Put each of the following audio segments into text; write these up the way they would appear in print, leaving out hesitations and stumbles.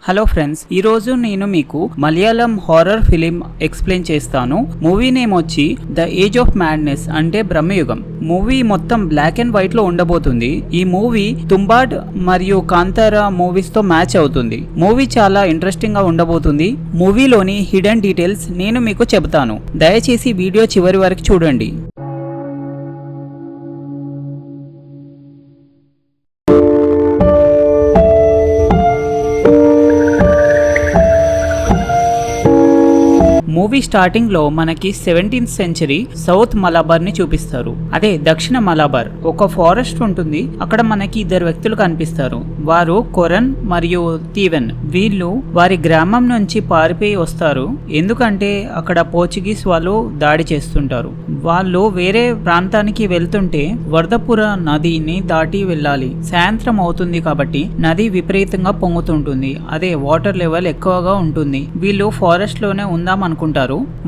Hello friends, ఈరోజు నేను మీకు మలయాళం హారర్ ఫిలిం ఎక్స్ప్లెయిన్ చేస్తాను. మూవీ నేమ్ వచ్చి ద ఏజ్ ఆఫ్ మ్యాడ్నెస్ అంటే బ్రహ్మయుగం. మూవీ మొత్తం బ్లాక్ అండ్ వైట్ లో ఉండబోతుంది. ఈ మూవీ తుంబాడ్ మరియు కాంతారా మూవీస్ తో మ్యాచ్ అవుతుంది. మూవీ చాలా ఇంట్రెస్టింగ్ గా ఉండబోతుంది. మూవీలోని హిడెన్ డీటెయిల్స్ నేను మీకు చెబుతాను. దయచేసి వీడియో చివరి వరకు చూడండి. మూవీ స్టార్టింగ్ లో మనకి 17th సెంచరీ సౌత్ మలబార్ ని చూపిస్తారు. అదే దక్షిణ మలబార్. ఒక ఫారెస్ట్ ఉంటుంది. అక్కడ మనకి ఇద్దరు వ్యక్తులు కనిపిస్తారు. వారు కొరన్ మరియు తీవెన్. వీళ్ళు వారి గ్రామం నుంచి పారిపోయి వస్తారు. ఎందుకంటే అక్కడ పోర్చుగీస్ వాళ్ళు దాడి చేస్తుంటారు. వాళ్ళు వేరే ప్రాంతానికి వెళ్తుంటే వరదపుర నదిని దాటి వెళ్ళాలి. సాయంత్రం అవుతుంది కాబట్టి నది విపరీతంగా పొంగుతుంటుంది. అదే వాటర్ లెవెల్ ఎక్కువగా ఉంటుంది. వీళ్ళు ఫారెస్ట్ లోనే ఉందాం అనుకుంటారు.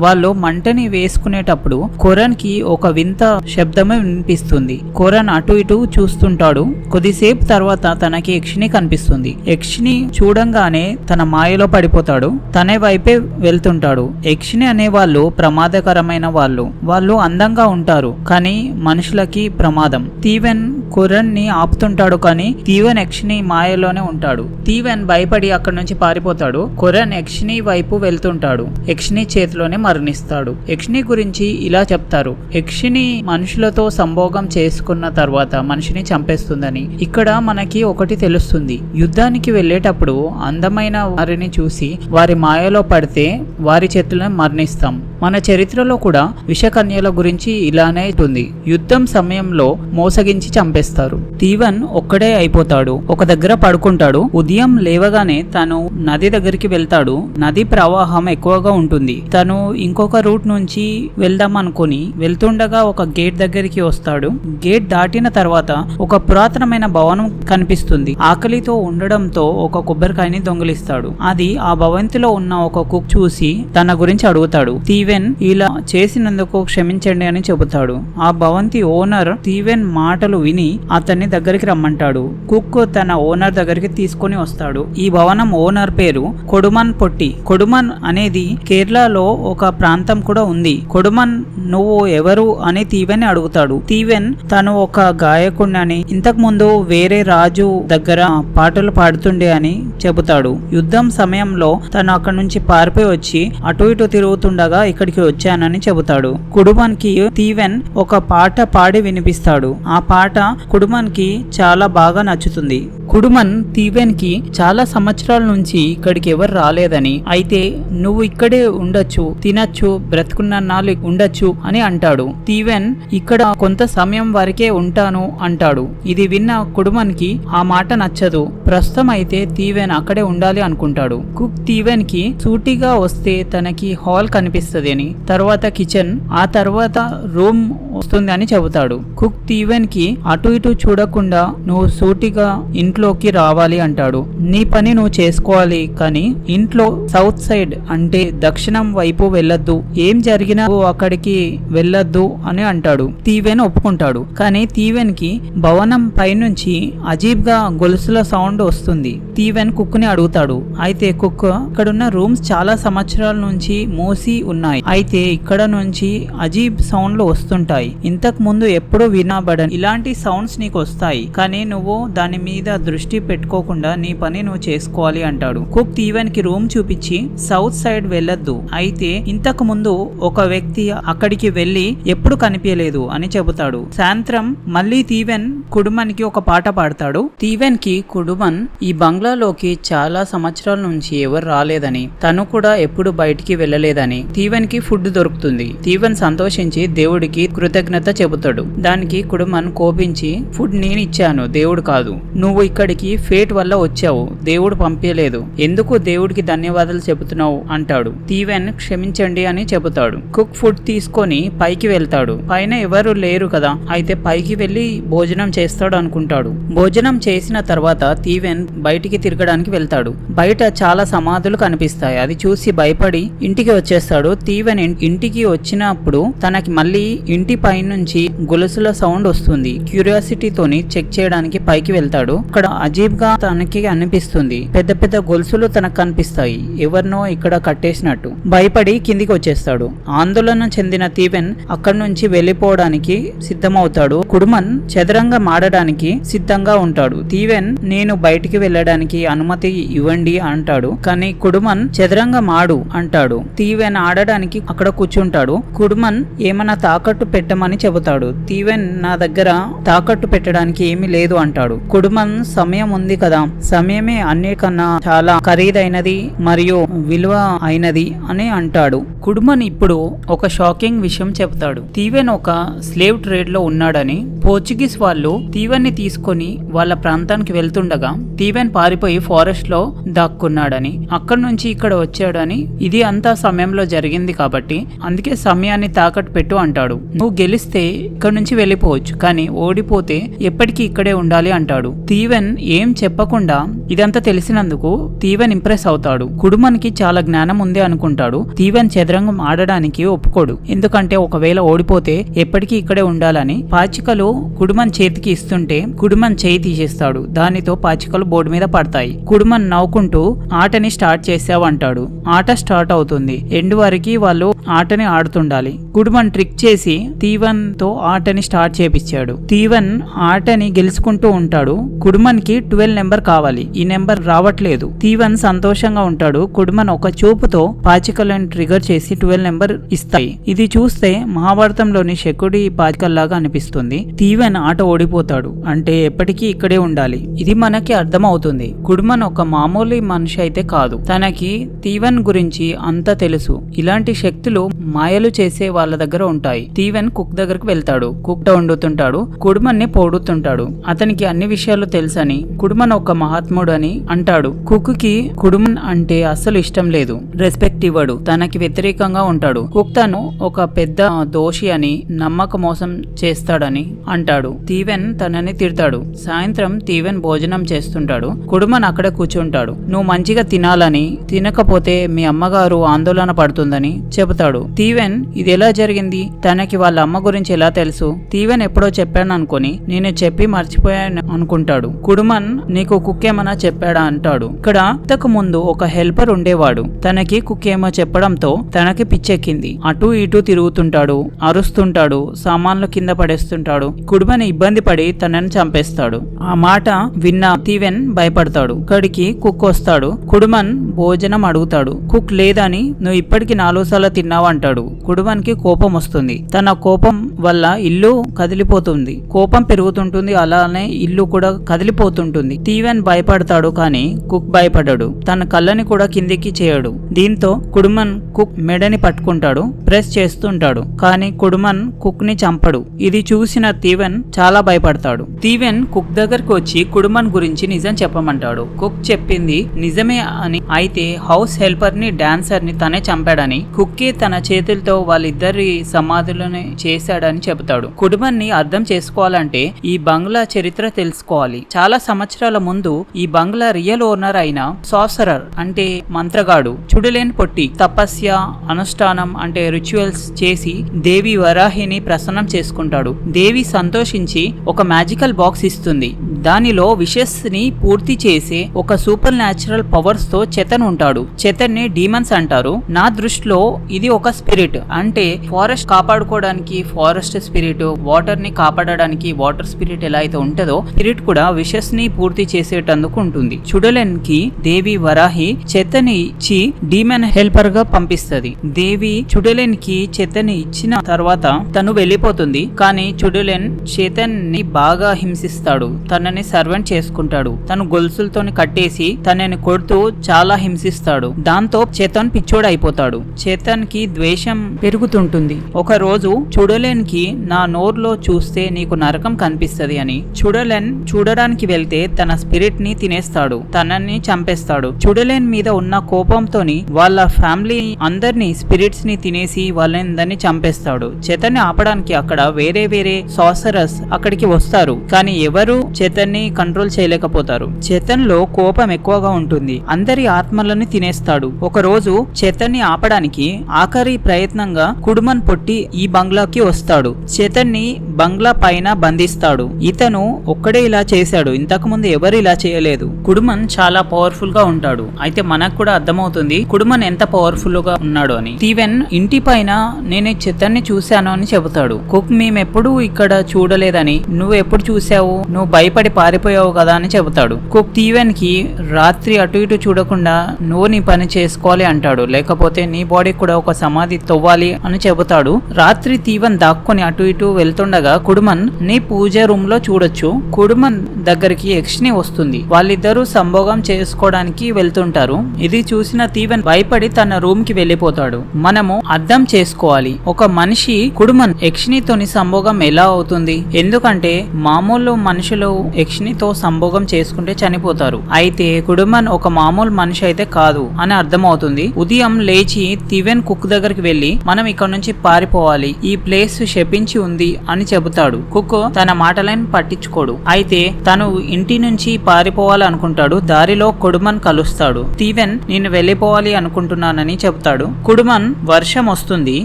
వాళ్ళు మంటని వేసుకునేటప్పుడు కొరన్ కి ఒక వింత శబ్దమే వినిపిస్తుంది. కొరన్ అటు ఇటు చూస్తుంటాడు. కొద్దిసేపు తర్వాత తనకి యక్షిని కనిపిస్తుంది. యక్షిని చూడంగానే తన మాయలో పడిపోతాడు. తనే వైపే వెళ్తుంటాడు. యక్షిని అనే వాళ్ళు ప్రమాదకరమైన వాళ్ళు అందంగా ఉంటారు, కానీ మనుషులకి ప్రమాదం. తీవెన్ కొరన్ ని ఆపుతుంటాడు, కానీ తీవెన్ యక్షిని మాయలోనే ఉంటాడు. తీవెన్ భయపడి అక్కడి నుంచి పారిపోతాడు. కొరన్ యక్షిని వైపు వెళ్తుంటాడు. యక్షిని చేతిలోనే మరణిస్తాడు. యక్షిని గురించి ఇలా చెప్తారు. యక్షిని మనుషులతో సంభోగం చేసుకున్న తర్వాత మనిషిని చంపేస్తుందని. ఇక్కడ మనకి ఒకటి తెలుస్తుంది. యుద్ధానికి వెళ్ళేటప్పుడు అందమైన వారిని చూసి వారి మాయలో పడితే వారి చేతులను మరణిస్తాం. మన చరిత్రలో కూడా విషకన్యల గురించి ఇలానే ఉంటుంది. యుద్ధం సమయంలో మోసగించి చంపేస్తారు. తీవన్ ఒక్కడే అయిపోతాడు. ఒక దగ్గర పడుకుంటాడు. ఉదయం లేవగానే తను నది దగ్గరికి వెళ్తాడు. నది ప్రవాహం ఎక్కువగా ఉంటుంది. తను ఇంకొక రూట్ నుంచి వెళ్దాం అనుకుని వెళ్తుండగా ఒక గేట్ దగ్గరికి వస్తాడు. గేట్ దాటిన తర్వాత ఒక పురాతనమైన భవనం కనిపిస్తుంది. ఆకలితో ఉండడంతో ఒక కొబ్బరికాయని దొంగిలిస్తాడు. అది ఆ భవంతిలో ఉన్న ఒక కుక్ చూసి తన గురించి అడుగుతాడు. తీవెన్ ఇలా చేసినందుకు క్షమించండి అని చెబుతాడు. ఆ భవంతి ఓనర్ తీవెన్ మాటలు విని అతన్ని దగ్గరికి రమ్మంటాడు. కుక్ తన ఓనర్ దగ్గరికి తీసుకొని వస్తాడు. ఈ భవనం ఓనర్ పేరు కొడుమన్ పొట్టి. కొడుమన్ అనేది కేరళలో ఒక ప్రాంతం కూడా ఉంది. కొడుమన్ నువ్వు ఎవరు అని తీవెన్ అడుగుతాడు. తీవెన్ తను ఒక గాయకుడిని, ఇంతకు ముందు వేరే రాజు దగ్గర పాటలు పాడుతుండే అని చెబుతాడు. యుద్ధం సమయంలో తను అక్కడి నుంచి పారిపోయి వచ్చి అటు ఇటు తిరుగుతుండగా ఇక్కడికి వచ్చానని చెబుతాడు. కుడుమన్ కి తీవెన్ ఒక పాట పాడి వినిపిస్తాడు. ఆ పాట కుడుమన్ కి చాలా బాగా నచ్చుతుంది. కుడుమన్ తీవెన్ కి చాలా సంవత్సరాల నుంచి ఇక్కడికి ఎవరు రాలేదని, అయితే నువ్వు ఇక్కడే ఉండొచ్చు, తినచ్చు, బ్రతుకున్న నాళ్ళు ఉండొచ్చు అని అంటాడు. తీవెన్ ఇక్కడ కొంత సమయం వరకే ఉంటాను అంటాడు. ఇది విన్న కుడుమన్ కి ఆ మాట నచ్చదు. ప్రస్తుతం అయితే తీవెన్ అక్కడే ఉండాలి అనుకుంటాడు. కుక్ తీవెన్ కి సూటిగా వస్తే తనకి హాల్ కనిపిస్తుంది అని, తర్వాత కిచెన్, ఆ తర్వాత రూమ్ వస్తుంది అని చెబుతాడు. కుక్ తీవెన్ కి అటు ఇటు చూడకుండా నువ్వు సూటిగా ఇంట్లోకి రావాలి అంటాడు. నీ పని నువ్వు చేసుకోవాలి, కానీ ఇంట్లో సౌత్ సైడ్ అంటే దక్షిణం వైపు వెళ్ళొద్దు, ఏం జరిగినా అక్కడికి వెళ్ళొద్దు అని అంటాడు. తీవెన్ ఒప్పుకుంటాడు. కానీ తీవెన్ కి భవనం పైనుంచి అజీబ్ గా గొలుసుల సౌండ్ వస్తుంది. తీవెన్ కుక్ ని అడుగుతాడు. అయితే కుక్, ఇక్కడున్న రూమ్స్ చాలా సంవత్సరాల నుంచి మూసి ఉన్నాయి, అయితే ఇక్కడ నుంచి అజీబ్ సౌండ్లు వస్తుంటాయి. ఇంతకు ముందు ఎప్పుడూ వినబడని ఇలాంటి సౌండ్స్ నీకు వస్తాయి, కానీ నువ్వు దాని మీద దృష్టి పెట్టుకోకుండా నీ పని నువ్వు చేసుకోవాలి అంటాడు. కుక్ తీవెన్ కి రూమ్ చూపించి సౌత్ సైడ్ వెళ్ళొద్దు, అయితే ఇంతకు ముందు ఒక వ్యక్తి అక్కడికి వెళ్లి ఎప్పుడు కనిపించలేదు అని చెబుతాడు. సాయంత్రం మళ్ళీ తీవెన్ కుడుమన్ కి ఒక పాట పాడతాడు. తీవెన్ కి కుడుమన్ ఈ బంగ్లాలోకి చాలా సంవత్సరాల నుంచి ఎవరు రాలేదని, తను కూడా ఎప్పుడు బయటికి వెళ్ళలేదని, తీవెన్ కి ఫుడ్ దొరుకుతుంది. తీవెన్ సంతోషించి దేవుడికి కృతజ్ఞత చెబుతాడు. దానికి కుడుమన్ కోపించి, ఫుడ్ నేను ఇచ్చాను, దేవుడు కాదు, నువ్వు ఇక్కడికి ఫేట్ వల్ల వచ్చావు, దేవుడు పంపించలేదు, ఎందుకు దేవుడికి ధన్యవాదాలు చెబుతున్నావు అంటాడు. తీవెన్ క్షమించండి అని చెబుతాడు. కుక్ ఫుడ్ తీసుకొని పైకి వెళ్తాడు. పైన ఎవరు లేరు కదా, అయితే పైకి వెళ్లి భోజనం చేస్తాడు అనుకుంటాడు. భోజనం చేసిన తర్వాత తీవెన్ బయటికి తిరగడానికి వెళ్తాడు. బయట చాలా సమాధులు కనిపిస్తాయి. అది చూసి భయపడి ఇంటికి వచ్చేస్తాడు. తీవెన్ ఇంటికి వచ్చినప్పుడు తనకి మళ్ళీ ఇంటి పైనుంచి గొలుసుల సౌండ్ వస్తుంది. క్యూరియాసిటీ క్యూరియాసిటీతోని చెక్ చేయడానికి పైకి వెళ్తాడు. అక్కడ అజీబ్ గా తనకి అనిపిస్తుంది. పెద్ద పెద్ద గొలుసులు తనకు కనిపిస్తాయి, ఎవరినో ఇక్కడ కట్టేసినట్టు. భయపడి కిందికి వచ్చేస్తాడు. ఆందోళన చెందిన తీవెన్ అక్కడి నుంచి వెళ్లిపోవడానికి సిద్ధమవుతాడు. కుడుమన్ చదరంగం ఆడడానికి సిద్ధంగా ఉంటాడు. తీవెన్ నేను బయటికి వెళ్ళడానికి అనుమతి ఇవ్వండి అంటాడు. కానీ కుడుమన్ చదరంగం ఆడు అంటాడు. తీవెన్ ఆడడానికి అక్కడ కూర్చుంటాడు. కుడుమన్ ఏమన్నా తాకట్టు పెట్టమని చెబుతాడు. తీవెన్ నా దగ్గర తాకట్టు పెట్టడానికి ఏమీ లేదు అంటాడు. కుడుమన్ సమయం ఉంది కదా, సమయమే అన్నిటికన్నా చాలా ఖరీదైనది మరియు విలువ అయినది అని అంటాడు. కుడుమన్ ఇప్పుడు ఒక షాకింగ్ విషయం చెబుతాడు. తీవెన్ ఒక స్లేవ్ ట్రేడ్ లో ఉన్నాడని, పోర్చుగీస్ వాళ్ళు తీవెన్ ని తీసుకొని వాళ్ళ ప్రాంతానికి వెళ్తుండగా తీవెన్ పారిపోయి ఫారెస్ట్ లో దాక్కున్నాడని, అక్కడి నుంచి ఇక్కడ వచ్చాడని, ఇది అంతా సమయంలో జరిగింది కాబట్టి అందుకే సమయాన్ని తాకట్టు పెట్టు అంటాడు. నువ్వు గెలిస్తే ఇక్కడ నుంచి వెళ్ళిపోవచ్చు, కానీ ఓడిపోతే ఎప్పటికీ ఇక్కడే ఉండాలి అంటాడు. తీవెన్ ఏం చెప్పకుండా ఇదంతా తెలిసినందుకు తీవెన్ ఇంప్రెస్ అవుతాడు. కుడుమన్ కి చాలా జ్ఞానం ఉంది అనుకుంటాడు. తీవెన్ చదరంగం ఆడడానికి ఒప్పుకోడు. ఎందుకంటే ఒకవేళ ఓడిపోతే ఎప్పటికీ ఇక్కడే ఉండాలని. పాచికలు కుడుమన్ చేతికి ఇస్తుంటే కుడుమన్ చేయి తీసేస్తాడు. దానితో పాచికలు బోర్డు మీద పడతాయి. కుడుమన్ నవ్వుకుంటూ ఆటని స్టార్ట్ చేసావు అంటాడు. ఆట స్టార్ట్ అవుతుంది. ఎండ్ వరకు వాళ్ళు ఆటని ఆడుతుండాలి. కుడుమన్ ట్రిక్ చేసి తీవెన్ తో ఆటని స్టార్ట్ చేపించాడు. తీవెన్ ఆటని గెలుచుకుంటూ ఉంటాడు. కుడుమన్ కి 12 నెంబర్ కావాలి. ఈ నెంబర్ రావట్లేదు. తీవెన్ సంతోషంగా ఉంటాడు. కుడుమన్ ఒక చూపుతో పాచికలను ట్రిగర్ చేసి 12 నెంబర్ ఇస్తాయి. ఇది చూస్తే మహాభారతంలోని శకుడి పాచికల్లాగా అనిపిస్తుంది. తీవెన్ ఆట ఓడిపోతాడు. అంటే ఎప్పటికీ ఇక్కడే ఉండాలి. ఇది మనకి అర్థం అవుతుంది. కుడుమన్ ఒక మామూలు మనిషి అయితే కాదు. తనకి తీవెన్ గురించి అంతా తెలుసు. ఇలాంటి శక్తులు మాయలు చేసే వాళ్ళ దగ్గర ఉంటాయి. తీవెన్ కుక్ దగ్గరకు వెళ్తాడు. కుక్ వండుతుంటాడు. కుడుమన్ ని పొడుతుంటాడు. అతనికి అన్ని విషయాలు తెలుసని, కుడుమన్ ఒక మహాత్ముడు అని అంటాడు. కుక్ కి కుడుమన్ అంటే అస్సలు ఇష్టం లేదు. రెస్పెక్ట్ ఇవ్వడు. తనకి వ్యతిరేకంగా ఉంటాడు. కుక్ తను ఒక పెద్ద దోషి అని, నమ్మక మోసం చేస్తాడని అంటాడు. తీవెన్ తనని తిడతాడు. సాయంత్రం తీవెన్ భోజనం చేస్తుంటాడు. కుడుమన్ అక్కడ కూర్చుంటాడు. నువ్వు మంచిగా తినాలని, తినకపోతే మీ అమ్మగారు ఆందోళన పడుతుందని చెబుతాడు. తీవెన్ ఇది ఎలా జరిగింది, తనకి వాళ్ళ అమ్మ గురించి ఎలా తెలుసు, తీవెన్ ఎప్పుడో చెప్పాను అనుకుని నేను చెప్పి మర్చిపోయాను అనుకుంటాడు. కుడుమన్ నీకు కుక్ ఏమన్నా చెప్పాడా అంటాడు. ఇక్కడ ఇంతకు ముందు ఒక హెల్పర్ ఉండేవాడు. తనకి కుక్ ఏమో చెప్పడంతో తనకి పిచ్చెక్కింది. అటు ఇటు తిరుగుతుంటాడు, అరుస్తుంటాడు, సామాన్లు కింద పడేస్తుంటాడు. కుడుమన్ ఇబ్బంది పడి తనని చంపేస్తాడు. ఆ మాట విన్న తీవెన్ భయపడతాడు. ఇక్కడికి కుక్ వస్తాడు. కుడుమన్ భోజనం అడుగుతాడు. కుక్ లేదని నువ్వు ఇప్పటికి 4 సార్లు తిన్నావు అంటాడు. కుడుమన్ కి కోపం వస్తుంది. తన కోపం వల్ల ఇల్లు కదిలిపోతుంది. కోపం పెరుగుతుంటుంది. అలానే ఇల్లు కూడా కదిలిపోతుంటుంది. తీవెన్ భయపడతాడు. కానీ కుక్ భయపడ్డాడు. తన కళ్ళని కూడా కిందికి చేయడు. దీంతో కుడుమన్ కుక్ మెడని పట్టుకుంటాడు. ప్రెస్ చేస్తుంటాడు. కానీ కుడుమన్ కుక్ ని చంపడు. ఇది చూసిన తీవెన్ చాలా భయపడతాడు. తీవెన్ కుక్ దగ్గరకు వచ్చి కుడుమన్ గురించి నిజం చెప్పమంటాడు. కుక్ చెప్పింది నిజమే అని, అయితే హౌస్ హెల్పర్ ని, డాన్సర్ ని తనే చంపాడని, కుక్కే తన చేతులతో వాళ్ళిద్దరి సమాధులను చేశాడని చెబుతాడు. కుడుమన్ ని అర్థం చేసుకోవాలంటే ఈ బంగ్లా చరిత్ర తెలుసుకోవాలి. చాలా సంవత్సరాల ముందు ఈ బంగ్లా రియల్ ఓనర్ అయిన సాసరర్ అంటే మంత్రగాడు చూడలేని పొట్టి తపస్య, అనుష్ఠానం అంటే రిచువల్స్ చేసి దేవి వరాహిని ప్రసన్నం చేసుకుంటాడు. దేవి సంతోషించి ఒక మ్యాజికల్ బాక్స్ ఇస్తుంది. దానిలో విషెస్ ని పూర్తి చేసే ఒక సూపర్ న్యాచురల్ పవర్స్ తో చేతన్ ఉంటాడు. చేతన్ ని డీమన్స్ అంటారు. నా దృష్టిలో ఇది ఒక స్పిరిట్. అంటే ఫారెస్ట్ కాపాడుకోవడానికి ఫారెస్ట్ స్పిరిట్, వాటర్ ని కాపాడడానికి వాటర్ స్పిరిట్ ఎలా అయితే ఉంటుందో, స్పిరిట్ కూడా విషెస్ ని పూర్తి చేసేటందుకు ఉంటుంది. చుడలెన్ కి దేవి వరాహి చేతన్ ఇచ్చి డీమన్ హెల్పర్ గా పంపిస్తుంది. దేవి చుడలెన్ కి చేతన్ ఇచ్చిన తర్వాత తను వెళ్ళిపోతుంది. కానీ చుడలెన్ చేతన్ ని బాగా హింసిస్తాడు. తనని సర్వెంట్ చేసుకుంటాడు. తను గొలుసులతోని కట్టేసి తనని కొడుతూ చాలా హింసిస్తాడు. దాంతో చేతన్ పిచ్చోడు అయిపోతాడు. చేతన్ కి ద్వేషం పెరుగుతుంటుంది. ఒక రోజు చుడలెన్ కి నా నోర్లో చూస్తే నీకు నరకం కనిపిస్తది అని చుడలెన్ చూడడానికి వెళ్తే తన స్పిరిట్ ని తినేస్తాడు. తనని చంపేస్తాడు. చుడలెన్ మీద ఉన్న కోపంతోని వాళ్ళ ఫ్యామిలీ అందరినీ స్పిరిట్స్ ని తినేసి వాళ్ళందరినీ చంపేస్తాడు. చేతన్ ని ఆపడానికి అక్కడ వేరే వేరే సాసరర్స్ అక్కడికి వస్తారు. కానీ ఎవరు చేతన్ ని కంట్రోల్ చేయలేకపోతారు. చేతన్ లో కోపం ఎక్కువగా ఉంటుంది. అందరి ఆత్మలను తినేస్తాడు. ఒక రోజు చేతన్ ని ఆపడానికి ఆఖరి ప్రయత్నంగా కుడుమన్ పొట్టి ఈ బంగ్లాకి వస్తాడు. చేతన్ని బంగ్లా పైన బంధిస్తాడు. ఇతను ఒక్కడే ఇలా చేశాడు, ఇంతకు ముందు ఎవరు ఇలా చేయలేదు. కుడుమన్ చాలా పవర్ఫుల్ గా ఉంటాడు. అయితే మనకు కూడా అర్థమవుతుంది కుడుమన్ ఎంత పవర్ఫుల్ గా ఉన్నాడు అని. స్టీవెన్ ఇంటి పైన నేను చేతన్ని చూశాను అని చెబుతాడు. కుక్ మేమెప్పుడు ఇక్కడ చూడలేదని, నువ్వు ఎప్పుడు చూసావు, నువ్వు భయపడి పారిపోయావు కదా అని చెబుతాడు. కుక్ స్టీవెన్ కి రాత్రి అటు ఇటు చూడకుండా నువ్వు నీ పని చేసుకోవాలి అంటాడు, లేకపోతే నీ బాడీ కూడా ఒక సమాధి తవ్వాలి అని చెబుతాడు. రాత్రి స్టీవెన్ దాక్కుని అటు ఇటు వెళ్తుండగా కుడుమన్ నీ పూజ రూమ్ లో చూడొచ్చు. కుడుమన్ దగ్గరికి యక్షిని వస్తుంది. వాళ్ళిద్దరూ సంభోగం చేసుకోవడానికి వెళ్తుంటారు. ఇది చూసిన స్టీవెన్ భయపడి తన రూమ్ కి వెళ్లిపోతాడు. మనము అర్థం చేసుకోవాలి, ఒక మనిషి కుడుమన్ యక్షినితోని సంభోగం ఎలా అవుతుంది? ఎందుకంటే మామూలు మనుషులు యక్షినితో సంభోగం చేసుకుంటే చనిపోతారు. అయితే కుడుమన్ ఒక మామూలు మనిషి అయితే కాదు అని అర్థమవుతుంది. ఉదయం లేచి స్టీవెన్ కుక్ దగ్గరికి వెళ్లి మనం ఇక్కడ నుంచి పారిపోవాలి, ఈ ప్లేస్ శపించి ఉంది అని చెబుతాడు. కుక్ తన మాటలను పట్టించుకోడు. అయితే తను ఇంటి నుంచి పారిపోవాలనుకుంటాడు. దారిలో కుడుమన్ కలుస్తాడు. స్టీవెన్ నేను వెళ్లిపోవాలి అనుకుంటున్నానని చెబుతాడు. కుడుమన్ వర్షం వస్తుంది,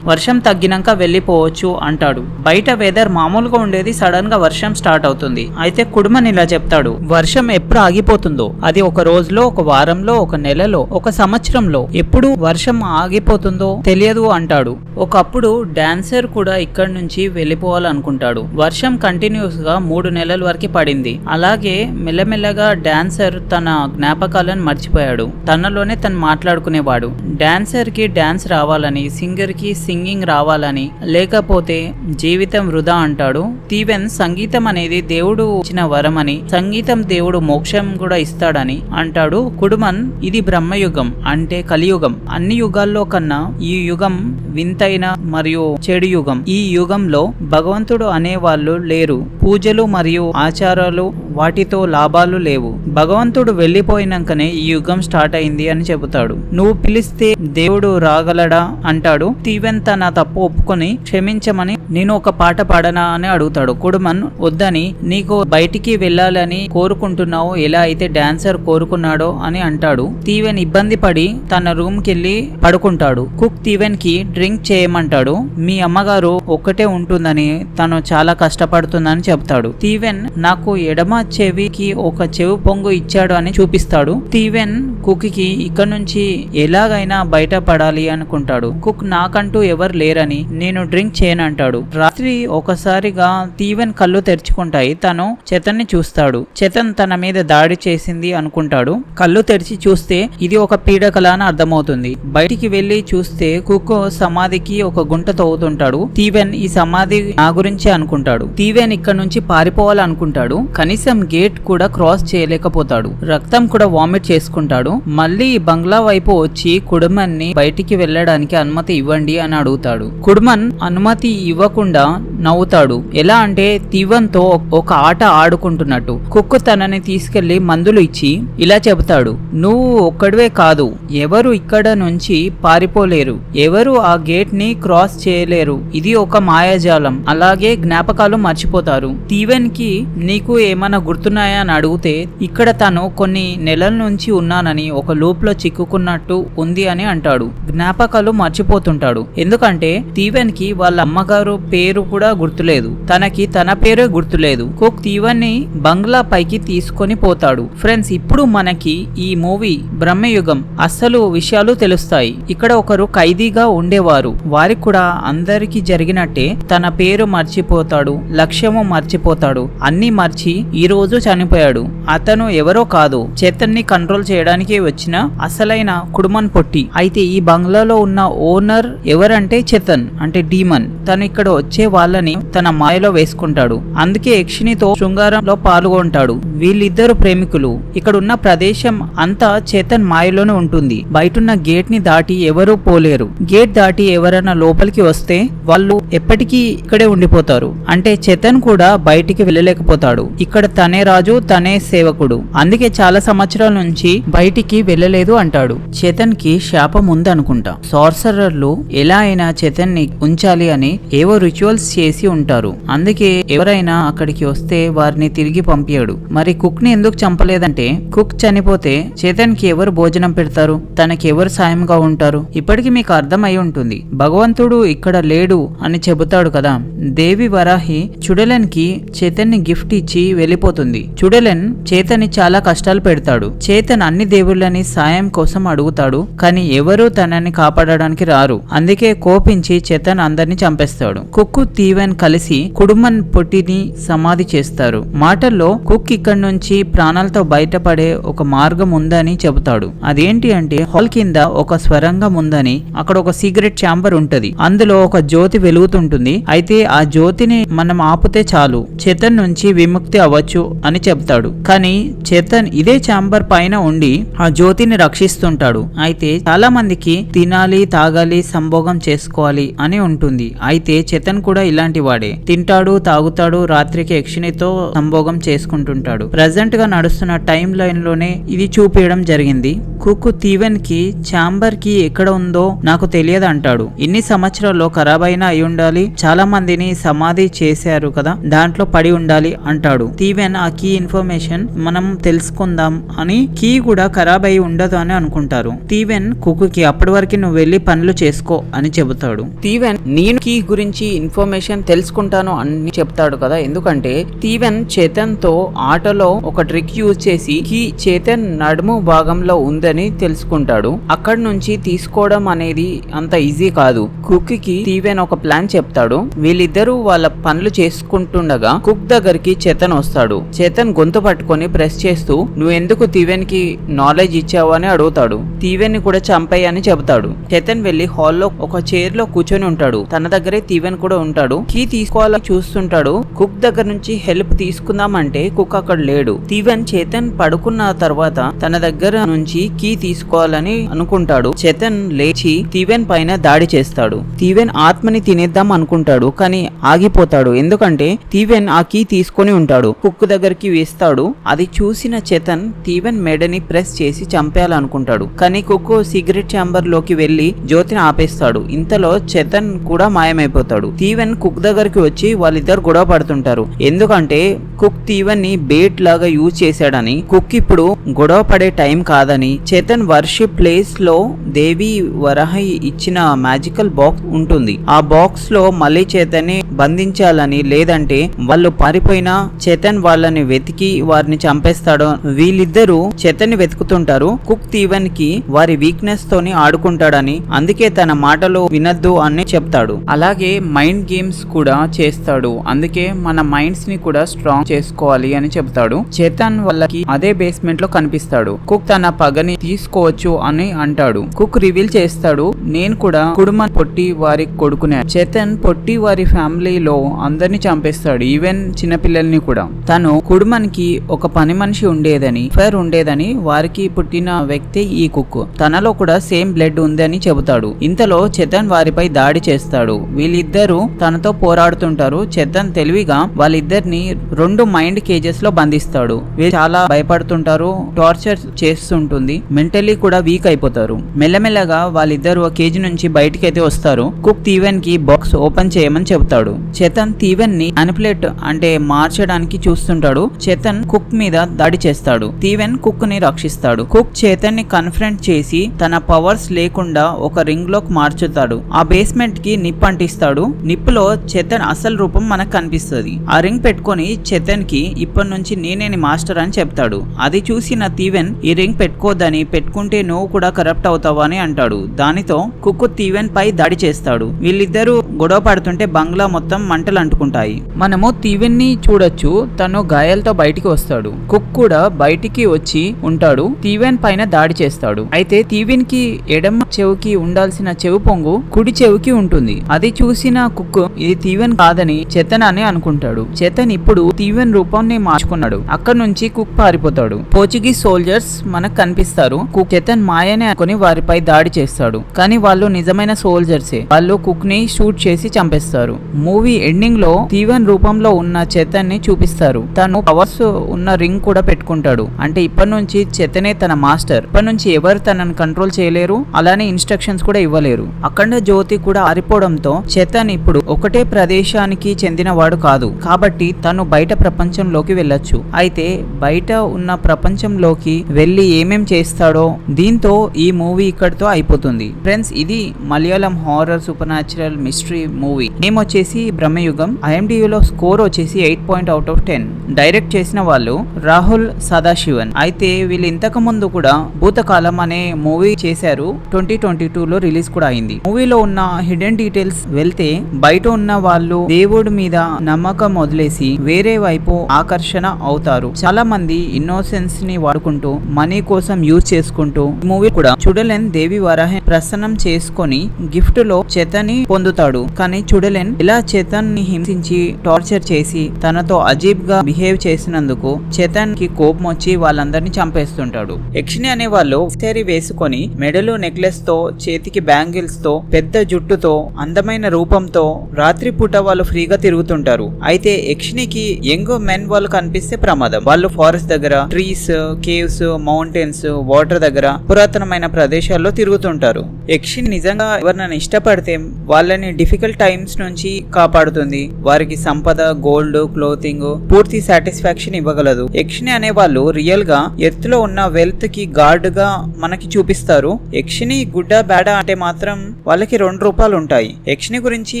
వర్షం తగ్గినాక వెళ్లిపోవచ్చు అంటాడు. బయట వెదర్ మామూలుగా ఉండేది, సడన్ గా వర్షం స్టార్ట్ అవుతుంది. అయితే కుడుమన్ ఇలా చెప్తాడు, వర్షం ఎప్పుడు ఆగిపోతుందో అది ఒక రోజులో, ఒక వారంలో, ఒక నెలలో, ఒక సంవత్సరంలో ఎప్పుడు వర్షం ఆగిపోతుందో తెలియదు అంటాడు. ఒకప్పుడు డాన్సర్ కూడా ఇక్కడ నుంచి వెళ్లిపోవాలనుకుంటాడు. వర్షం కంటిన్యూస్ గా 3 నెలల వరకు పడింది. అలాగే మెల్లమెల్లగా డాన్సర్ తన జ్ఞాపకాలను మర్చిపోయాడు. తనలోనే తను మాట్లాడుకునేవాడు. డాన్సర్ కి డాన్స్ రావాలని, సింగర్ కి సింగింగ్ రావాలని, లేకపోతే జీవితం వృధా అంటాడు. స్టీవెన్ సంగీతం అనేది దేవుడు ఇచ్చిన వరం అని, సంగీతం దేవుడు మోక్షం కూడా ఇస్తాడని అంటాడు. కుడుమన్ ఇది బ్రహ్మయుగం అంటే కలియుగం. అన్ని యుగాల్లో కన్నా ఈ యుగం వింతైన మరియు చెడు యుగం. ఈ యుగంలో భగవంతుడు అనేవాళ్ళు లేరు. పూజలు మరియు ఆచారాలు వాటితో లాభాలు లేవు. భగవంతుడు వెళ్లిపోయినాకనే ఈ యుగం స్టార్ట్ అయింది అని చెబుతాడు. నువ్వు పిలిస్తే దేవుడు రాగలడా అంటాడు. స్టీవెన్ తన తప్పు ఒప్పుకొని క్షమించమని నేను ఒక పాట పాడనా అని అడుగుతాడు. కుడుమన్ వద్దని, నీకు బయటికి వెళ్ళాలని కోరుకుంటున్నావు ఎలా అయితే డాన్సర్ కోరుకున్నాడో అని అంటాడు. స్టీవెన్ ఇబ్బంది పడి తన రూమ్ కెళ్లి పడుకుంటాడు. కుక్ స్టీవెన్ కి డ్రింక్ చేయమంటాడు. మీ అమ్మగారు ఒక్కటే ఉంటుందని, తను చాలా కష్టపడుతుందని చెప్తాడు. స్టీవెన్ నాకు ఎడమ చెవికి ఒక చెవి పొంగు ఇచ్చాడు అని చూపిస్తాడు. స్టీవెన్ కుక్ కి ఇక్కడ నుంచి ఎలాగైనా బయటపడాలి అనుకుంటాడు. కుక్ నాకంటూ ఎవరు లేరని, నేను డ్రింక్ చేయనంటాడు. రాత్రి ఒకసారిగా స్టీవెన్ కళ్ళు తెరుచుకుంటాయి. తను చేతన్ని చూస్తాడు. చేతన్ తన మీద దాడి చేసింది అనుకుంటాడు. కళ్ళు తెరిచి చూస్తే ఇది ఒక పీడకల అని అర్థమవుతుంది. బయటికి వెళ్లి చూస్తే కుక్ సమాధికి ఒక గుంట తవ్వుతుంటాడు. స్టీవెన్ ఈ సమాధి నా గురించే అనుకుంటాడు. స్టీవెన్ ఇక్కడ నుంచి పారిపోవాలనుకుంటాడు. కనీసం గేట్ కూడా క్రాస్ చేయలేకపోతాడు. రక్తం కూడా వామిట్ చేసుకుంటాడు. మళ్ళీ బంగ్లా వైపు వచ్చి కుడుమన్ ని బయటికి వెళ్లడానికి అనుమతి ఇవ్వండి అని అడుగుతాడు. కుడుమన్ అనుమతి ఇవ్వకుండా నవ్వుతాడు. ఎలా అంటే స్టీవెన్ తో ఒక ఆట ఆడుకుంటున్నట్టు. కుక్ తనని తీసుకెళ్లి మందులు ఇచ్చి ఇలా చెబుతాడు, నువ్వు ఒక్కడివే కాదు, ఎవరు ఇక్కడ నుంచి పారిపోలేరు, ఎవరు ఆ గేట్ ని క్రాస్ చేయలేరు. ఇది ఒక మాయాజాలం. అలాగే జ్ఞాపకాలు మర్చిపోతారు. స్టీవెన్ కి నీకు ఏమైనా గుర్తున్నాయా అని అడిగితే ఇక్కడ తను కొన్ని నెలల నుంచి ఉన్నానని, ఒక లూప్ లో చిక్కుకున్నట్టు ఉంది అని అంటాడు. జ్ఞాపకాలు మర్చిపోతుంటాడు. ఎందుకంటే స్టీవెన్ కి వాళ్ళ అమ్మగారు పేరు కూడా గుర్తులేదు. తనకి తన పేరే గుర్తులేదు. కుక్ స్టీవెన్ ని బంగ్లా పైకి తీసుకొని పోతాడు. ఫ్రెండ్స్, ఇప్పుడు మనకి ఈ మూవీ బ్రహ్మయుగం అస్సలు విషయాలు తెలుస్తాయి. ఇక్కడ ఒకరు ఖైదీగా ఉండేవారు. వారికి కూడా అందరికి జరిగినట్టే తన పేరు మర్చిపోతాడు, లక్ష్యము మర్చిపోతాడు, అన్ని మర్చి ఈ రోజు చనిపోయాడు. అతను ఎవరో కాదు, చేతన్ని కంట్రోల్ చేయడానికి వచ్చిన అసలైన కుడుమన్ పొట్టి. అయితే ఈ బంగ్లాలో ఉన్న ఓనర్ ఎవరంటే చేతన్ అంటే డీమన్. తను ఇక్కడ వచ్చే వాళ్ళని తన మాయలో వేసుకుంటాడు. అందుకే యక్షినితో శృంగారంలో పాల్గొంటాడు. వీళ్ళిద్దరు ప్రేమికులు. ఇక్కడ ఉన్న ప్రదేశం అంతా చేతన్ మాయలోనే ఉంటుంది. బయటున్న గేట్ ని దాటి ఎవరూ పోలేరు. గేట్ దాటి ఎవరైనా లోపలికి వస్తే వాళ్ళు ఎప్పటికీ ఇక్కడే ఉండిపోతారు. అంటే చేతన్ కూడా బయటికి వెళ్ళలేకపోతాడు. ఇక్కడ తనే రాజు, తనే సేవకుడు, అందుకే చాలా సంవత్సరాల నుంచి బయటికి వెళ్ళలేదు అంటాడు. చేతన్ కి శాపం ఉందనుకుంటా. సార్సరర్లు ఎలా అయినా చేతన్ ని ఉంచాలి అని ఏవో రిచువల్స్ చేసి ఉంటారు. అందుకే ఎవరైనా అక్కడికి వస్తే వారిని తిరిగి పంపించాడు. మరి కుక్ ని ఎందుకు చంపలేదంటే, కుక్ చనిపోతే చేతన్ కి ఎవరు భోజనం పెడతారు, తనకి ఎవరు సాయంగా ఉంటారు? ఇప్పటికి మీకు అర్థం అయి ఉంటుంది. భగవంతుడు ఇక్కడ లేడు అని చెబుతాడు కదా. దేవి వరాహి చుడలెన్ కి చేతన్ ని గిఫ్ట్ ఇచ్చి వెళ్ళిపోతుంది. చుడలెన్ చేతన్ ని చాలా కష్టాలు పెడతాడు. చేతన్ అన్ని దేవుళ్ళని సాయం కోసం అడుగుతాడు, కానీ ఎవరూ తనని కాపాడడానికి రారు. అందుకే కోపించి చేతన్ అందరిని చంపేస్తాడు. కుక్కు తీవెన్ కలిసి కుడుమన్ పొట్టిని సమాధి చేస్తారు. మాటల్లో కుక్ ఇక్కడి నుంచి ప్రాణాలతో బయటపడే ఒక మార్గం ఉందని చెబుతాడు. అదేంటి అంటే, హాల్ కింద ఒక స్వరంగం ఉందని, అక్కడ ఒక సీక్రెట్ ఛాంబర్ ఉంటది. అందులో ఒక జ్యోతి వెలుగుతుంటుంది. అయితే ఆ జ్యోతిని మనం ఆపితే చాలు చేతన్ నుంచి విముక్తి అవ్వచ్చు అని చెప్తాడు. కానీ చేతన్ ఇదే ఛాంబర్ పైన ఉండి ఆ జ్యోతిని రక్షిస్తుంటాడు. అయితే చాలా మందికి తినాలి, తాగాలి, సంభోగం చేసుకోవాలి అని ఉంటుంది. అయితే చేతన్ కూడా ఇలాంటి వాడే. తింటాడు, తాగుతాడు, రాత్రికి యక్షినితో సంభోగం చేసుకుంటుంటాడు. ప్రెజెంట్ గా నడుస్తున్న టైం లైన్ లోనే ఇది చూపించడం జరిగింది. కుక్ తీవెన్ కి ఛాంబర్ కి ఎక్కడ ఉందో నాకు తెలియదు అంటాడు. ఇన్ని సంవత్సరాల్లో ఖరాబ్ అయినా అయి ఉండాలి, చాలా మందిని సమాధి చేశారు కదా, దాంట్లో పడి ఉండాలి అంటాడు. తీవెన్ ఆ కీ ఇన్ఫర్మేషన్ మనం తెలుసుకుందాం అని, కీ కూడా ఖరాబ్ అయి ఉండదు అని అనుకుంటారు. తీవెన్ కుక్ కి అప్పటి వరకు నువ్వు వెళ్లి పనులు చేసుకో అని చెబుతాడు. తీవెన్ నేను కీ గురించి ఇన్ఫర్మేషన్ తెలుసుకుంటాను అని చెప్తాడు కదా. ఎందుకంటే తీవెన్ చేతన్ తో ఆటలో ఒక ట్రిక్ యూజ్ చేసి కీ చేతన్ నడుము భాగంలో ఉందని తెలుసుకుంటాడు. అక్కడి నుంచి తీసుకోవడం అనేది అంత ఈజీ కాదు. కుక్ కి తీవెన్ ఒక ప్లాన్ చెప్తాడు. వీళ్ళిద్దరూ వాళ్ళ పనులు చేసుకుంటుండగా కుక్ దగ్గరికి చేతన్ వస్తాడు. చేతన్ గొంతు పట్టుకొని ప్రెస్ చేస్తూ, నువ్వెందుకు తీవెన్ కి నాలెడ్జ్ ఇచ్చావు అని అడుగుతాడు. తీవెన్ ని కూడా చంపేయని చెబుతాడు. చేతన్ వెళ్లి హాల్లో ఒక చైర్ లో కూర్చొని ఉంటాడు. తన దగ్గరే తీవెన్ కూడా ఉంటాడు. కీ తీసుకోవాలని చూస్తుంటాడు. కుక్ దగ్గర నుంచి హెల్ప్ తీసుకుందామంటే కుక్ అక్కడ లేడు. తీవెన్ చేతన్ పడుకున్న తర్వాత తన దగ్గర నుంచి కీ తీసుకోవాలని అనుకుంటాడు. చేతన్ లేచి తీవెన్ పైన దాడి చేస్తాడు. తీవెన్ ఆత్మని తినేద్దాం అనుకుంటాడు, కానీ ఆగిపోతాడు. ఎందుకంటే తీవెన్ ఆ కీ తీసుకొని ఉంటాడు. కుక్ దగ్గరికి వేస్తాడు. అది చూసిన చేతన్ తీవెన్ మెడని ప్రెస్ చేసి చంపేయాలనుకుంటాడు. కానీ కుక్ సిగరెట్ ఛాంబర్ లోకి వెళ్లి జ్యోతిని ఆపేస్తాడు. ఇంతలో చేతన్ కూడా మాయమైపోతాడు. తీవెన్ కుక్ దగ్గరికి వచ్చి వాళ్ళిద్దరు గొడవ పడుతుంటారు. ఎందుకంటే కుక్ తీవెన్ ని బేట్ లాగా యూజ్ చేశాడని, కుక్ ఇప్పుడు గొడవ పడే టైం కాదని, చేతన్ వర్షిప్ ప్లేస్ లో దేవి వరాహి ఇచ్చిన మ్యాజికల్ బాక్స్ ఉంటుంది. ఆ బాక్స్ లో మళ్ళీ చేతన్ ని బంధించాలని, లేదంటే వాళ్ళు పారిపోయినా చేతన్ వాళ్ళని వెతికి వారిని చంపేస్తాడు. వీళ్ళిద్దరూ చేతన్ ని వెతుకుతుంటారు. కుక్ తీవెన్ కి వారి వీక్నెస్ తోని ఆడుకుంటాడని, అందుకే తన మాటలు వినద్దు అని చెప్తాడు. అలాగే మైండ్ గేమ్స్ కూడా చేస్తాడు. అందుకే మన మైండ్స్ ని కూడా స్ట్రాంగ్ చేసుకోవాలి అని చెప్తాడు. చేతన్ వాళ్ళకి అదే బేస్మెంట్ లో కనిపిస్తాడు. కుక్ తన పగని తీసుకోవచ్చు అని అంటాడు. కుక్ రివీల్ చేస్తాడు, నేను కూడా కుడుమన్ పొట్టి వారి కొడుకునే. చేతన్ పొట్టి వారి ఫ్యామిలీలో అందరిని చంపేస్తాడు, ఈవెన్ చిన్నపిల్లల్ని కూడా. తను కుడుమన్ కి ఒక పని మనిషి ఉండేదని, ఫైర్ ఉండేదని, వారికి పుట్టిన వ్యక్తి ఈ కుక్. తనలో కూడా సేమ్ బ్లడ్ ఉందని చెబుతాడు. ఇంతలో చేతన్ వారిపై దాడి చేస్తాడు. వీళ్ళిద్దరూ తనతో పోరాడుతుంటారు. చేతన్ తెలివిగా వాళ్ళిద్దరిని 2 మైండ్ కేజెస్ లో బంధిస్తాడు. వీళ్ళు చాలా భయపడుతుంటారు. టార్చర్ చేస్తుంటుంది. మెంటలీ కూడా వీక్ అయిపోతారు. మెల్లమెల్లగా వాళ్ళిద్దరు ఆ కేజీ నుంచి బయటికి అయితే వస్తారు. కుక్ తీవెన్ కి బాక్స్ ఓపెన్ చేయమని చెబుతాడు. చేతన్ తీవెన్ ని అనిపులేట్ అంటే మార్చడానికి చూస్తుంటాడు. చేతన్ కుక్ మీద దాడి చేస్తాడు. తీవెన్ కుక్ ని రక్షిస్తాడు. కుక్ చేతన్ ని కన్ఫ్రంట్ చేసి తన పవర్స్ లేకుండా ఒక రింగ్ లోకి మార్చుతాడు. ఆ బేస్మెంట్ కి నిప్పు అంటిస్తాడు. నిప్పులో చేతన్ అసలు రూపం మనకు కనిపిస్తుంది. ఆ రింగ్ పెట్టుకొని చేతన్ కి ఇప్పటి నుంచి నేనేని మాస్టర్ అని చెప్తాడు. అది చూసిన తీవెన్ ఈ రింగ్ పెట్టుకోద్దని, పెట్టుకుంటే నువ్వు కూడా కరప్ట్ అవుతావా అని అంటాడు. దానితో కుక్ తీవెన్ పై దాడి చేస్తాడు. వీళ్ళిద్దరూ గొడవ పడుతుంటే బంగ్లా మొత్తం మంటలు అంటుకుంటాయి. మనము తీవెన్ ని చూడొచ్చు. తను గాయాలతో బయటికి వస్తాడు. కుక్ కూడా బయటికి వచ్చి ఉంటాడు. తీవెన్ పైన దాడి చేస్తాడు. అయితే తీవెన్ కి ఎడమ చెవికి ఉండాల్సిన చెవి పొంగు కుడి చెవికి ఉంటుంది. అది చూసిన కుక్ ఇది తీవెన్ కాదని చేతన్ అని అనుకుంటాడు. చేతన్ ఇప్పుడు తీవెన్ రూపాన్ని మార్చుకున్నాడు. అక్కడ నుంచి కుక్ పారిపోతాడు. పోర్చుగీస్ సోల్జర్స్ మనకు కనిపిస్తారు. కుక్ చేతన్ మాయనే అనుకుని వారిపై దాడి చేస్తాడు. కానీ వాళ్ళు నిజమైన సోల్జర్సే. వాళ్ళు కుక్ ని షూట్ చేసి చంపేస్తారు. మూవీ ఎండింగ్ లో తీవెన్ రూపంలో ఉన్న చేతన్ ని చూపిస్తారు. తను పవర్స్ ఉన్న రింగ్ కూడా పెట్టుకుంటాడు. అంటే ఇప్పటి నుంచి చేతనే తన మాస్టర్, ఇప్పటి నుంచి ఎవరు తనను కంట్రోల్ చేయలేరు, అలానే ఇన్స్ట్రక్షన్స్ కూడా ఇవ్వలేరు. అఖండ జ్యోతి కూడా ఆరిపోవడంతో చేతన్ ఇప్పుడు ఒకటే ప్రదేశానికి చెందిన వాడు కాదు, కాబట్టి తను బయట ప్రపంచంలోకి వెళ్ళొచ్చు. అయితే బయట ఉన్న ప్రపంచంలోకి వెళ్ళి ఏమేం చేస్తాడో, దీంతో ఈ మూవీ ఇక్కడితో అయిపోతుంది. ఫ్రెండ్స్, ఇది Malayalam horror super natural mystery movie. Name వచ్చేసి బ్రహ్మయుగం. IMDbలో స్కోర్ వచ్చేసి 8.10. డైరెక్ట్ చేసిన వాళ్ళు రాహుల్ సదాశివన్. అయితే వీళ్ళు ఇంతకు ముందు కూడా భూతకాలం అనే మూవీ చేశారు, 2022లో రిలీజ్ కూడా అయింది. మూవీలో ఉన్న హిడెన్ డీటెయిల్స్ వెళ్తే బయట ఉన్న వాళ్ళు దేవుడి మీద నమ్మకం వదిలేసి వేరే వైపు ఆకర్షణ అవుతారు. చాలా మంది ఇన్నోసెన్స్ ని వాడుకుంటూ మనీ కోసం యూజ్ చేసుకుంటూ మూవీ కూడా చూడలేని దేవి వరాహ ప్రసన్నం చేసుకొని గిఫ్ట్ లో చేతన్ని పొందుతాడు. కానీ చూడలేన్ ఇలా చేతన్ ని హింసించి టార్చర్ చేసి తనతో అజీబ్ గా బిహేవ్ చేసినందుకు చేతన్ కి కోపం వచ్చి వాళ్ళందరినీ చంపేస్తుంటాడు. యక్షిని అనే వాళ్ళు శారీ వేసుకొని మెడలో నెక్లెస్ తో, చేతికి బ్యాంగిల్స్ తో, పెద్ద జుట్టుతో, అందమైన రూపంతో రాత్రిపూట వాళ్ళు ఫ్రీగా తిరుగుతుంటారు. అయితే యక్షినికి యంగ్ మెన్ వాళ్ళు కనిపిస్తే ప్రమాదం. వాళ్ళు ఫారెస్ట్ దగ్గర, ట్రీస్, కేవ్స్, మౌంటైన్స్, వాటర్ దగ్గర పురాతనమైన ప్రదేశాల్లో తిరుగుతుంటారు. యక్షిని నిజంగా ఎవరినైనా ఇష్టపడితే వాళ్ళని డిఫికల్ట్ టైమ్స్ నుంచి కాపాడుతుంది. వారికి సంపద, గోల్డ్, క్లోతింగ్, పూర్తి సాటిస్ఫాక్షన్ ఇవ్వగలదు. యక్షిని అనే వాళ్ళు రియల్ గా ఎర్త్ లో ఉన్న వెల్త్ కి గార్డ్ గా మనకి చూపిస్తారు. యక్షిని గుడ్డ బ్యాడ అంటే మాత్రం వాళ్ళకి 2 రూపాయలు ఉంటాయి. యక్షిని గురించి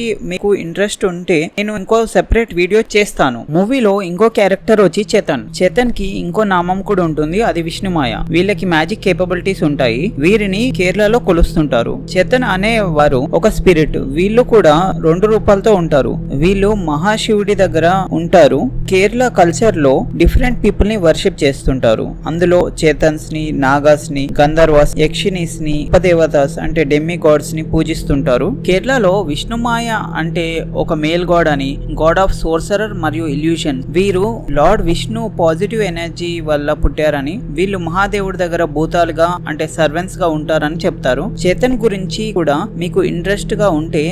మీకు ఇంట్రెస్ట్ ఉంటే నేను ఇంకో సెపరేట్ వీడియో చేస్తాను. మూవీలో ఇంకో క్యారెక్టర్ వచ్చి చేతన్. చేతన్ కి ఇంకో నామం కూడా ఉంటుంది, అది విష్ణుమాయ. వీళ్ళకి మ్యాజిక్ కేపబిలిటీస్ ఉంటాయి. వీరిని కేరళలో కొలుస్తుంటారు. చేతన్ అనే వారు ఒక స్పిరిట్. వీళ్ళు కూడా 2 రూపాయలతో ఉంటారు. వీళ్ళు మహాశివుడి దగ్గర ఉంటారు. కేరళ కల్చర్ లో డిఫరెంట్ పీపుల్ ని వర్షిప్ చేస్తుంటారు. అందులో చేతన్స్ ని, నాగాస్ ని, గంధర్వాస్, యక్షినీస్ ని, ఉపదేవతాస్ అంటే డెమ్మి గాడ్స్ ని పూజిస్తుంటారు. కేరళలో విష్ణుమాయ అంటే ఒక మేల్ గాడ్ అని, గాడ్ ఆఫ్ సోర్సరర్ మరియు ఇల్యూషన్. వీరు లార్డ్ విష్ణు పాజిటివ్ ఎనర్జీ వల్ల పుట్టారని, వీళ్ళు మహాదేవుడి దగ్గర భూతాలుగా అంటే సర్వెంట్స్ గా ఉంటారని చెప్తారు. చేతన్ గురించి కూడా మీకు ఇంట్రెస్ట్ గా ఉంటే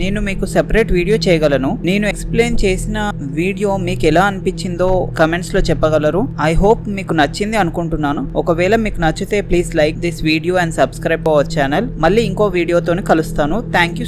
నేను మీకు సెపరేట్ వీడియో చేయగలను. నేను ఎక్స్ప్లెయిన్ చేసిన వీడియో మీకు ఎలా అనిపించిందో కమెంట్స్ లో చెప్పగలరు. ఐ హోప్ మీకు నచ్చింది అనుకుంటున్నాను. ఒకవేళ మీకు నచ్చితే please like this video and subscribe our channel. మళ్ళీ ఇంకో వీడియోతో కలుస్తాను. Thank you.